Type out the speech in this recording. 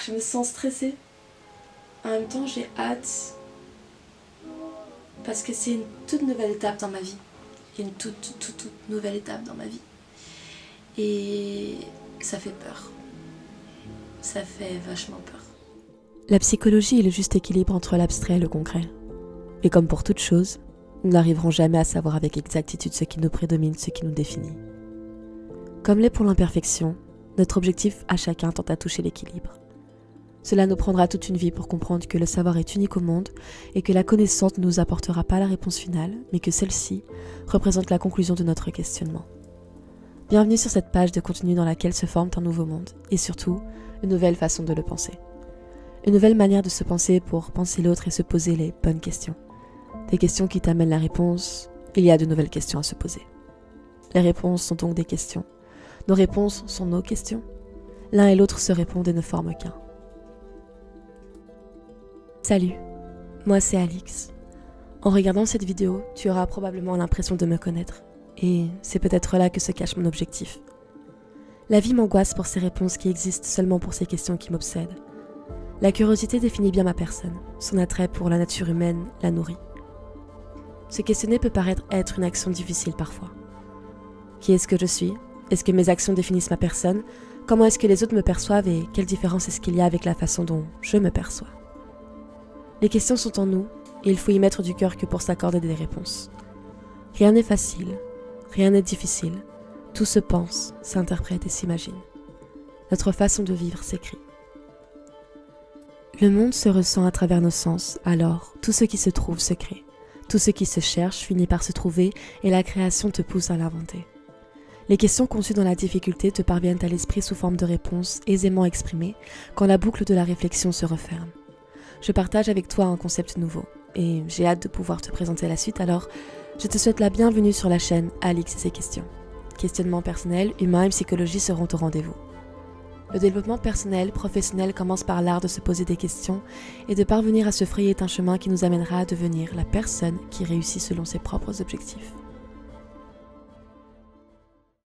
Je me sens stressée. En même temps, j'ai hâte. Parce que c'est une toute nouvelle étape dans ma vie. Il y a une toute nouvelle étape dans ma vie. Et ça fait peur. Ça fait vachement peur. La psychologie est le juste équilibre entre l'abstrait et le concret. Et comme pour toute chose, nous n'arriverons jamais à savoir avec exactitude ce qui nous prédomine, ce qui nous définit. Comme l'est pour l'imperfection, notre objectif à chacun tend à toucher l'équilibre. Cela nous prendra toute une vie pour comprendre que le savoir est unique au monde et que la connaissance ne nous apportera pas la réponse finale, mais que celle-ci représente la conclusion de notre questionnement. Bienvenue sur cette page de contenu dans laquelle se forme un nouveau monde et surtout, une nouvelle façon de le penser. Une nouvelle manière de se penser pour penser l'autre et se poser les bonnes questions. Des questions qui t'amènent la réponse, il y a de nouvelles questions à se poser. Les réponses sont donc des questions. Nos réponses sont nos questions. L'un et l'autre se répondent et ne forment qu'un. Salut, moi c'est Alix. En regardant cette vidéo, tu auras probablement l'impression de me connaître. Et c'est peut-être là que se cache mon objectif. La vie m'angoisse pour ces réponses qui existent seulement pour ces questions qui m'obsèdent. La curiosité définit bien ma personne. Son attrait pour la nature humaine la nourrit. Se questionner peut paraître être une action difficile parfois. Qui est-ce que je suis ? Est-ce que mes actions définissent ma personne ? Comment est-ce que les autres me perçoivent et quelle différence est-ce qu'il y a avec la façon dont je me perçois ? Les questions sont en nous et il faut y mettre du cœur que pour s'accorder des réponses. Rien n'est facile, rien n'est difficile. Tout se pense, s'interprète et s'imagine. Notre façon de vivre s'écrit. Le monde se ressent à travers nos sens, alors tout ce qui se trouve se crée. Tout ce qui se cherche finit par se trouver et la création te pousse à l'inventer. Les questions conçues dans la difficulté te parviennent à l'esprit sous forme de réponses aisément exprimées quand la boucle de la réflexion se referme. Je partage avec toi un concept nouveau et j'ai hâte de pouvoir te présenter la suite, alors je te souhaite la bienvenue sur la chaîne Alix et ses questions. Questionnements personnels, humains et psychologie seront au rendez-vous. Le développement personnel, professionnel commence par l'art de se poser des questions et de parvenir à se frayer un chemin qui nous amènera à devenir la personne qui réussit selon ses propres objectifs.